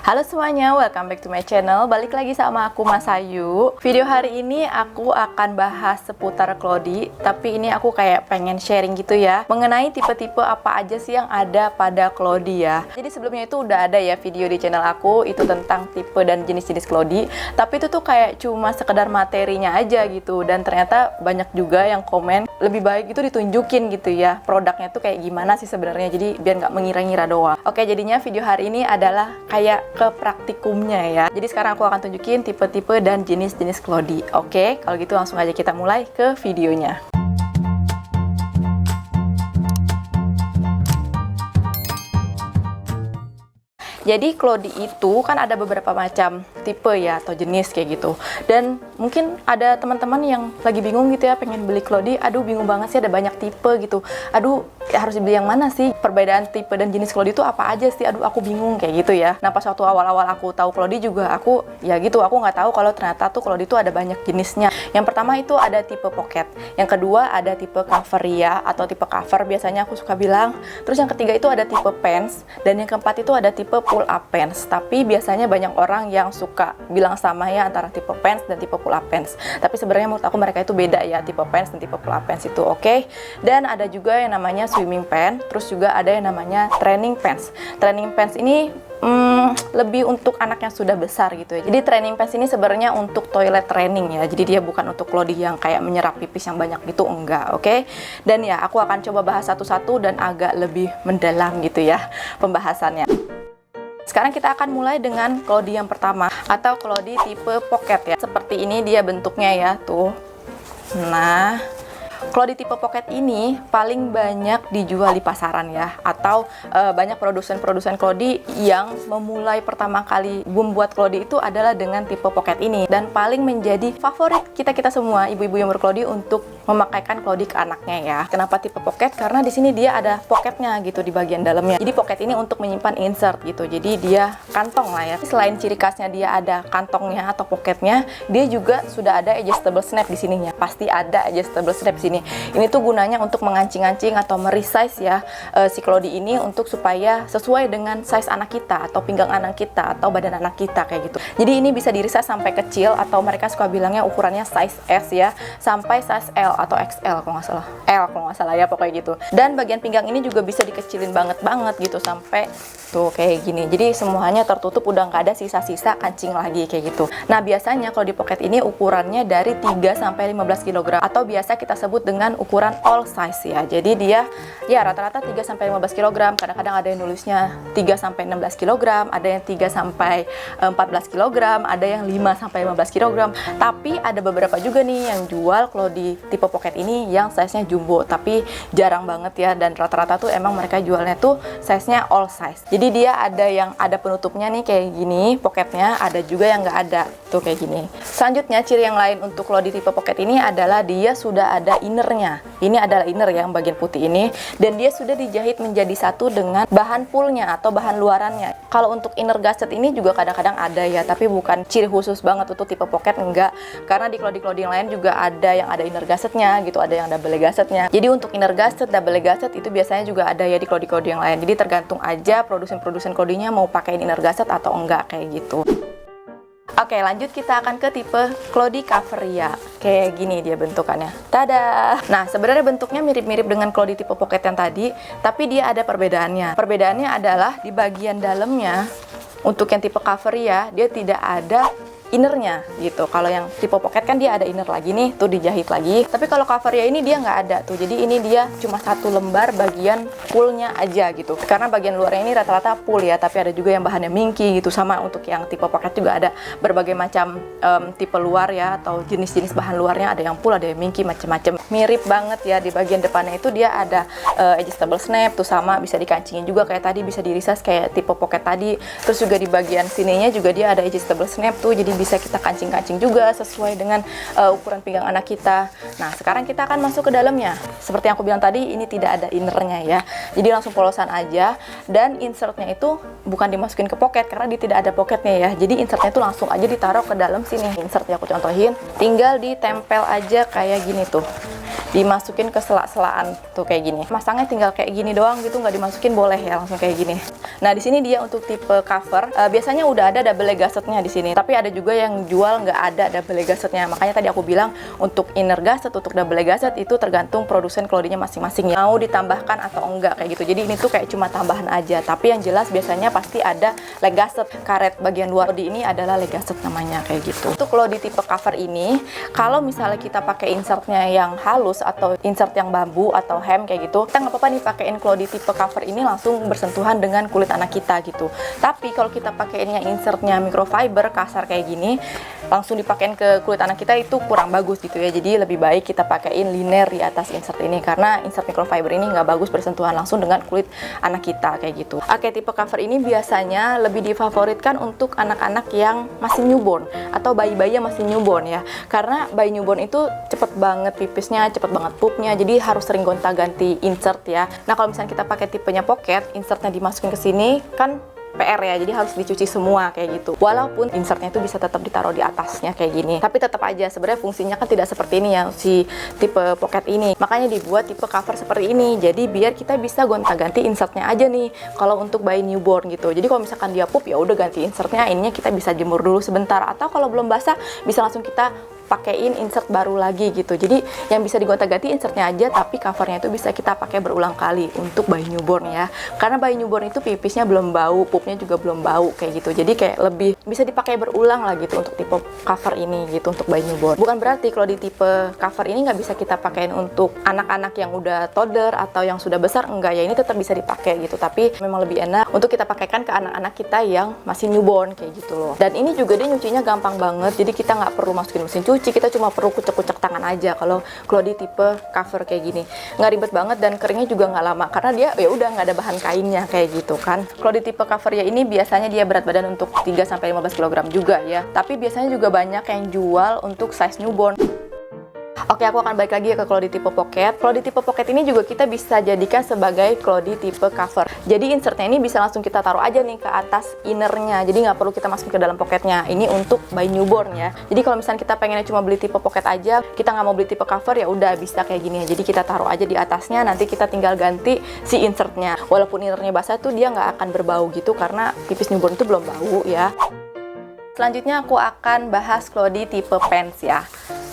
Halo semuanya, welcome back to my channel. Balik lagi sama aku Mas Ayu. Video hari ini aku akan bahas seputar Cloudy, tapi ini aku kayak pengen sharing gitu ya, mengenai tipe-tipe apa aja sih yang ada pada Cloudy ya. Jadi sebelumnya itu udah ada ya video di channel aku, itu tentang tipe dan jenis-jenis Cloudy, tapi itu tuh kayak cuma sekedar materinya aja gitu. Dan ternyata banyak juga yang komen, lebih baik itu ditunjukin gitu ya, produknya tuh kayak gimana sih sebenarnya, jadi biar nggak mengira-ngira doang. Oke, jadinya video hari ini adalah kayak ke praktikumnya ya. Jadi sekarang aku akan tunjukin tipe-tipe dan jenis-jenis Cloudy. Oke, kalau gitu langsung aja kita mulai ke videonya. Jadi Cloudy itu kan ada beberapa macam tipe ya atau jenis kayak gitu. Dan mungkin ada teman-teman yang lagi bingung gitu ya, pengen beli Cloudy, aduh bingung banget sih ada banyak tipe gitu. Aduh harus dibeli yang mana sih? Perbedaan tipe dan jenis Cloudy itu apa aja sih? Aduh aku bingung kayak gitu ya. Nah pas waktu awal-awal aku tahu Cloudy juga aku ya gitu, aku nggak tahu kalau ternyata tuh Cloudy itu ada banyak jenisnya. Yang pertama itu ada tipe pocket. Yang kedua ada tipe coveria atau tipe cover biasanya aku suka bilang. Terus yang ketiga itu ada tipe pants dan yang keempat itu ada tipe pull up pants. Tapi biasanya banyak orang yang suka bilang sama ya antara tipe pants dan tipe pull up pants. Tapi sebenarnya menurut aku mereka itu beda ya, tipe pants dan tipe pull up pants itu oke. Dan ada juga yang namanya swimming pants, terus juga ada yang namanya training pants. Training pants ini lebih untuk anak yang sudah besar gitu ya. Jadi training pants ini sebenarnya untuk toilet training ya. Jadi dia bukan untuk Cloudy yang kayak menyerap pipis yang banyak gitu, enggak, oke? Dan ya aku akan coba bahas satu-satu dan agak lebih mendalam gitu ya pembahasannya. Sekarang kita akan mulai dengan Cloudy yang pertama atau Cloudy tipe pocket ya. Seperti ini dia bentuknya ya, tuh. Nah, Cloudy tipe pocket ini paling banyak dijual di pasaran ya, atau banyak produsen-produsen Cloudy yang memulai pertama kali membuat Cloudy itu adalah dengan tipe pocket ini, dan paling menjadi favorit kita semua ibu-ibu yang ber-Cloudy untuk memakaikan Cloudy ke anaknya ya. Kenapa tipe pocket? Karena di sini dia ada pocketnya gitu di bagian dalamnya. Jadi pocket ini untuk menyimpan insert gitu. Jadi dia kantong lah ya. Selain ciri khasnya dia ada kantongnya atau pocketnya, dia juga sudah ada adjustable snap di sininya. Pasti ada adjustable snap di sini. Ini tuh gunanya untuk mengancing-ancing atau meresize ya si Cloudy ini untuk supaya sesuai dengan size anak kita atau pinggang anak kita atau badan anak kita kayak gitu. Jadi ini bisa di-resize sampai kecil atau mereka suka bilangnya ukurannya size S ya, sampai size L atau XL kalau nggak salah. L kalau nggak salah ya pokoknya gitu. Dan bagian pinggang ini juga bisa dikecilin banget gitu sampai tuh kayak gini. Jadi semuanya tertutup, udah nggak ada sisa-sisa kancing lagi kayak gitu. Nah biasanya kalau di pocket ini ukurannya dari 3 sampai 15 kg atau biasa kita sebut dengan ukuran all size ya. Jadi dia ya rata-rata 3 sampai 15 kg. Kadang-kadang ada yang nulisnya 3 sampai 16 kg, ada yang 3 sampai 14 kg, ada yang 5 sampai 15 kg. Tapi ada beberapa juga nih yang jual Cloudy tipe pocket ini yang size-nya jumbo, tapi jarang banget ya, dan rata-rata tuh emang mereka jualnya tuh size-nya all size. Jadi dia ada yang ada penutupnya nih kayak gini pocketnya, ada juga yang nggak ada tuh kayak gini. Selanjutnya ciri yang lain untuk Cloudy tipe pocket ini adalah dia sudah ada innernya. Ini adalah inner yang bagian putih ini, dan dia sudah dijahit menjadi satu dengan bahan pullnya atau bahan luarannya. Kalau untuk inner gasket ini juga kadang-kadang ada ya, tapi bukan ciri khusus banget untuk tipe pocket, enggak. Karena di Cloudy yang lain juga ada yang ada inner gassetnya gitu, ada yang double gassetnya. Jadi untuk inner gasket, double gasket itu biasanya juga ada ya di Cloudy yang lain. Jadi tergantung aja produsen Cloudy-nya mau pakai inner gasket atau enggak kayak gitu. Oke, lanjut kita akan ke tipe Cloudy coveria. Kayak gini dia bentukannya. Tada! Nah, sebenarnya bentuknya mirip-mirip dengan Cloudy tipe pocket yang tadi, tapi dia ada perbedaannya. Perbedaannya adalah di bagian dalamnya, untuk yang tipe coveria, dia tidak ada innernya gitu. Kalau yang tipe pocket kan dia ada inner lagi nih, tuh dijahit lagi. Tapi kalau coveria ini dia nggak ada tuh. Jadi ini dia cuma satu lembar bagian pullnya aja gitu. Karena bagian luarnya ini rata-rata pull ya, tapi ada juga yang bahannya minky gitu. Sama untuk yang tipe pocket juga ada berbagai macam tipe luar ya, atau jenis-jenis bahan luarnya, ada yang pull, ada yang minky, macam-macam. Mirip banget ya. Di bagian depannya itu dia ada adjustable snap tuh, sama bisa dikancingin juga kayak tadi, bisa di-resize kayak tipe pocket tadi. Terus juga di bagian sininya juga dia ada adjustable snap tuh, jadi bisa kita kancing-kancing juga sesuai dengan ukuran pinggang anak kita. Nah, sekarang kita akan masuk ke dalamnya. Seperti yang aku bilang tadi, ini tidak ada innernya ya. Jadi langsung polosan aja, dan insertnya itu bukan dimasukin ke pocket karena dia tidak ada pocketnya ya. Jadi insertnya itu langsung aja ditaruh ke dalam sini. Insertnya aku contohin, tinggal ditempel aja kayak gini tuh. dimasukin ke sela-selaan tuh kayak gini. Masangnya tinggal kayak gini doang gitu, nggak dimasukin boleh ya, langsung kayak gini. Nah, di sini dia untuk tipe cover, biasanya udah ada double leg gassetnya di sini. Tapi ada juga yang jual nggak ada double leg gassetnya. Makanya tadi aku bilang untuk inner gasset, untuk double leg gasset itu tergantung produsen Cloudy-nya masing-masing ya. Mau ditambahkan atau enggak kayak gitu. Jadi ini tuh kayak cuma tambahan aja. Tapi yang jelas biasanya pasti ada leg gasset. Karet bagian luar Cloudy ini adalah leg gasset namanya kayak gitu. Untuk Cloudy tipe cover ini, kalau misalnya kita pakai insertnya yang halus atau insert yang bambu atau hem kayak gitu, kita nggak apa-apa nih pakein Cloudy tipe cover ini langsung bersentuhan dengan kulit anak kita gitu. Tapi kalau kita pakeinnya insertnya microfiber kasar kayak gini, langsung dipakein ke kulit anak kita itu kurang bagus gitu ya. Jadi lebih baik kita pakein liner di atas insert ini, karena insert microfiber ini nggak bagus bersentuhan langsung dengan kulit anak kita kayak gitu. Oke, tipe cover ini biasanya lebih difavoritkan untuk anak-anak yang masih newborn atau bayi-bayi yang masih newborn ya, karena bayi newborn itu cepet banget pipisnya, cepet banget poopnya, jadi harus sering gonta-ganti insert ya. Nah, kalau misalnya kita pakai tipenya pocket, insertnya dimasukin ke sini kan PR ya, jadi harus dicuci semua kayak gitu. Walaupun insertnya itu bisa tetap ditaruh di atasnya kayak gini, tapi tetap aja sebenarnya fungsinya kan tidak seperti ini ya si tipe pocket ini. Makanya dibuat tipe cover seperti ini, jadi biar kita bisa gonta-ganti insertnya aja nih kalau untuk bayi newborn gitu. Jadi kalau misalkan dia pup ya udah ganti insertnya, ininya kita bisa jemur dulu sebentar, atau kalau belum basah bisa langsung kita pakein insert baru lagi gitu. Jadi yang bisa digonta-ganti insertnya aja, tapi covernya itu bisa kita pakai berulang kali untuk bayi newborn ya. Karena bayi newborn itu pipisnya belum bau, pupnya juga belum bau kayak gitu. Jadi kayak lebih bisa dipakai berulang lah gitu untuk tipe cover ini gitu untuk bayi newborn. Bukan berarti kalau di tipe cover ini nggak bisa kita pakein untuk anak-anak yang udah toddler atau yang sudah besar, enggak ya, ini tetap bisa dipakai gitu. Tapi memang lebih enak untuk kita pakaikan ke anak-anak kita yang masih newborn kayak gitu loh. Dan ini juga dia nyucinya gampang banget. Jadi kita nggak perlu masukin mesin cuci, kita cuma perlu kucek-kucek tangan aja kalau Cloudy tipe cover kayak gini. Nggak ribet banget dan keringnya juga nggak lama karena dia ya udah nggak ada bahan kainnya kayak gitu kan. Cloudy tipe cover ya ini biasanya dia berat badan untuk 3-15 kg juga ya. Tapi biasanya juga banyak yang jual untuk size newborn. Oke, aku akan balik lagi ke Cloudy tipe pocket. Cloudy tipe pocket ini juga kita bisa jadikan sebagai Cloudy tipe cover. Jadi insertnya ini bisa langsung kita taruh aja nih ke atas innernya. Jadi nggak perlu kita masukin ke dalam pocketnya. Ini untuk bayi newborn ya. Jadi kalau misalnya kita pengennya cuma beli tipe pocket aja, kita nggak mau beli tipe cover ya udah bisa kayak gini ya. Jadi kita taruh aja di atasnya, nanti kita tinggal ganti si insertnya. Walaupun innernya basah tuh dia nggak akan berbau gitu karena pipis newborn itu belum bau ya. Selanjutnya aku akan bahas Cloudy tipe pants ya.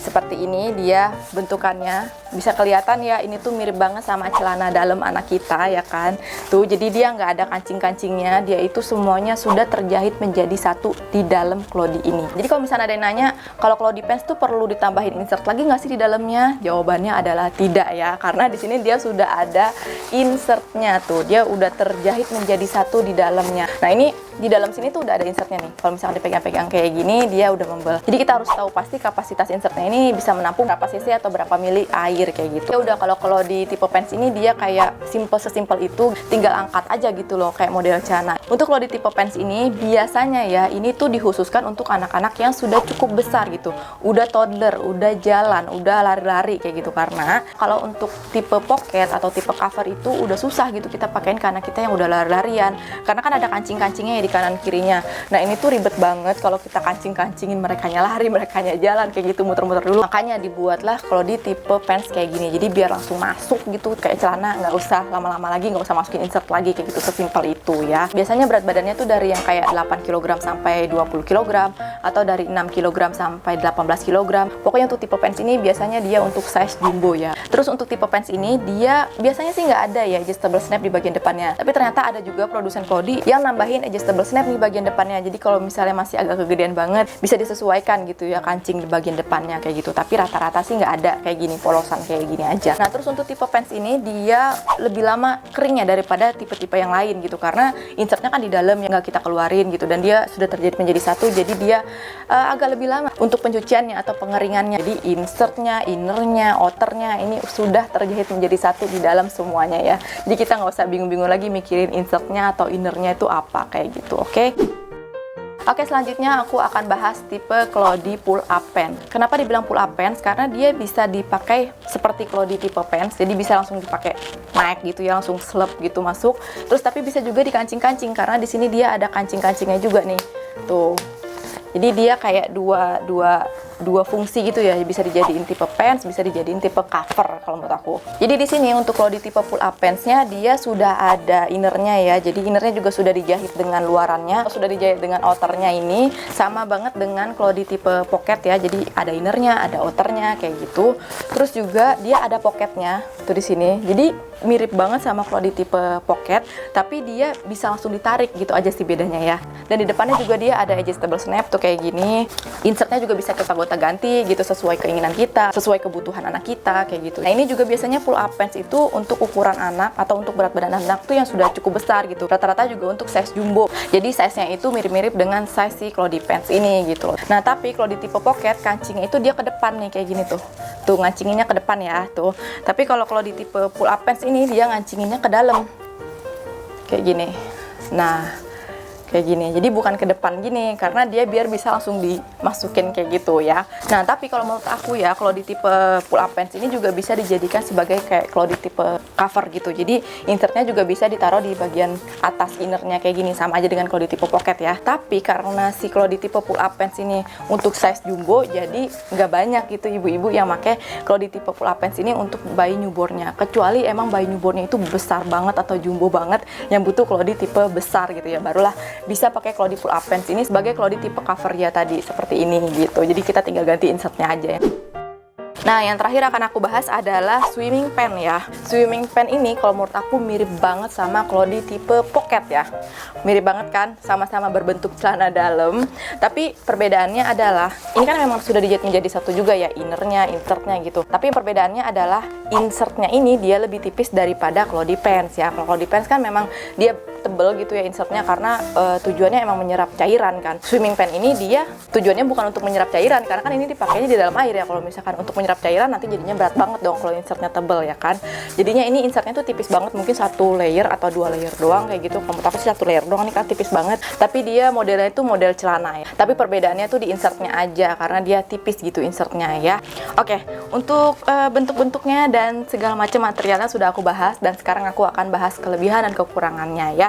Seperti ini dia bentukannya, bisa kelihatan ya, ini tuh mirip banget sama celana dalam anak kita ya kan. Tuh, jadi dia nggak ada kancing-kancingnya, dia itu semuanya sudah terjahit menjadi satu di dalam Cloudy ini. Jadi kalau misalnya ada yang nanya, kalau Cloudy pants tuh perlu ditambahin insert lagi nggak sih di dalamnya? Jawabannya adalah tidak ya, karena di sini dia sudah ada insertnya tuh, dia udah terjahit menjadi satu di dalamnya. Nah ini di dalam sini tuh udah ada insertnya nih. Kalau misalnya dipegang-pegang kayak gini, dia udah membel. Jadi kita harus tahu pasti kapasitas insertnya ini bisa menampung berapa cc atau berapa mili air kayak gitu. Ya udah, kalau di tipe pants ini dia kayak sesimpel itu, tinggal angkat aja gitu loh kayak model celana. Untuk kalau di tipe pants ini biasanya ya ini tuh dikhususkan untuk anak-anak yang sudah cukup besar gitu. Udah toddler, udah jalan, udah lari-lari kayak gitu. Karena kalau untuk tipe pocket atau tipe cover itu udah susah gitu kita pakein ke anak kita yang udah lari-larian. Karena kan ada kancing-kancingnya ya di kanan kirinya. Nah ini tuh ribet banget kalau kita kancing-kancingin merekanya lari, merekanya jalan kayak gitu, muter-muter dulu. Makanya dibuatlah kalau di tipe pants kayak gini, jadi biar langsung masuk gitu kayak celana, nggak usah lama-lama lagi, nggak usah masukin insert lagi kayak gitu, sesimpel itu ya. Biasanya berat badannya tuh dari yang kayak 8 kg sampai 20 kg atau dari 6 kg sampai 18 kg. Pokoknya untuk tipe pants ini biasanya dia untuk size jumbo ya. Terus untuk tipe pants ini dia biasanya sih nggak ada ya adjustable snap di bagian depannya, tapi ternyata ada juga produsen Cloudy yang nambahin adjustable snap di bagian depannya. Jadi kalau misalnya masih agak kegedean banget bisa disesuaikan gitu ya kancing di bagian depannya kayak gitu. Tapi rata-rata sih nggak ada kayak gini, polosan kayak gini aja. Nah terus untuk tipe pants ini dia lebih lama keringnya daripada tipe-tipe yang lain gitu, karena insertnya kan di dalam yang nggak kita keluarin gitu, dan dia sudah terjadi menjadi satu, jadi dia agak lebih lama untuk pencuciannya atau pengeringannya. Jadi insertnya, innernya, outernya ini sudah terjahit menjadi satu di dalam semuanya ya. Jadi kita nggak usah bingung-bingung lagi mikirin insertnya atau innernya itu apa kayak gitu, oke? Oke, selanjutnya aku akan bahas tipe Cloudy pull up pants. Kenapa dibilang pull up pants? Karena dia bisa dipakai seperti Cloudy tipe pants, jadi bisa langsung dipakai naik gitu ya, langsung slep gitu masuk. Terus tapi bisa juga dikancing-kancing karena di sini dia ada kancing-kancingnya juga nih. Tuh. Jadi dia kayak dua dua fungsi gitu ya, bisa dijadiin tipe pants, bisa dijadiin tipe cover kalau menurut aku. Jadi di sini untuk kalau di tipe pull up pants-nya dia sudah ada innernya ya, jadi innernya juga sudah dijahit dengan luarannya, sudah dijahit dengan outernya. Ini sama banget dengan kalau di tipe pocket ya, jadi ada innernya, ada outernya kayak gitu. Terus juga dia ada pocketnya tuh di sini, jadi mirip banget sama kalau di tipe pocket, tapi dia bisa langsung ditarik gitu aja sih bedanya ya. Dan di depannya juga dia ada adjustable snap tuh kayak gini. Insertnya juga bisa kita gonta-ganti gitu sesuai keinginan kita, sesuai kebutuhan anak kita kayak gitu. Nah ini juga biasanya pull up pants itu untuk ukuran anak atau untuk berat badan anak tuh yang sudah cukup besar gitu. Rata-rata juga untuk size jumbo. Jadi size-nya itu mirip-mirip dengan size si Cloudy pants ini gitu loh. Nah tapi kalau di tipe pocket kancingnya itu dia ke depan nih kayak gini tuh. Tuh ngancinginnya ke depan ya tuh. Tapi kalau di tipe pull up pants ini dia ngancinginnya ke dalam kayak gini. Nah kayak gini, jadi bukan ke depan gini karena dia biar bisa langsung dimasukin kayak gitu ya. Nah tapi kalau menurut aku ya, kalau di tipe pull up pants ini juga bisa dijadikan sebagai kayak kalau di tipe cover gitu. Jadi insertnya juga bisa ditaruh di bagian atas innernya kayak gini, sama aja dengan kalau di tipe pocket ya. Tapi karena si kalau di tipe pull up pants ini untuk size jumbo, jadi nggak banyak gitu ibu-ibu yang pakai kalau di tipe pull up pants ini untuk bayi newbornnya. Kecuali emang bayi newbornnya itu besar banget atau jumbo banget yang butuh kalau di tipe besar gitu ya, barulah bisa pakai kalau di pull up pants ini sebagai kalau di tipe cover ya tadi seperti ini gitu. Jadi kita tinggal ganti insertnya aja ya. Nah, yang terakhir akan aku bahas adalah swimming pant ya. Swimming pant ini kalau menurut aku mirip banget sama kalau di tipe pocket ya. Mirip banget kan? Sama-sama berbentuk celana dalam. Tapi perbedaannya adalah, ini kan memang sudah dijahit menjadi satu juga ya, innernya, insertnya gitu. Tapi perbedaannya adalah insertnya ini dia lebih tipis daripada kalau di pants ya. Kalau di pants kan memang dia tebel gitu ya insertnya karena tujuannya emang menyerap cairan kan. Swimming pant ini dia tujuannya bukan untuk menyerap cairan karena kan ini dipakainya di dalam air ya. Kalau misalkan untuk menyerap cairan nanti jadinya berat banget dong kalau insertnya tebel ya kan. Jadinya ini insertnya tuh tipis banget, mungkin satu layer atau dua layer doang kayak gitu. Kalau aku sih satu layer doang, ini kan tipis banget. Tapi dia modelnya itu model celana ya. Tapi perbedaannya tuh di insertnya aja karena dia tipis gitu insertnya ya. Oke, untuk bentuk-bentuknya dan segala macam materialnya sudah aku bahas dan sekarang aku akan bahas kelebihan dan kekurangannya ya.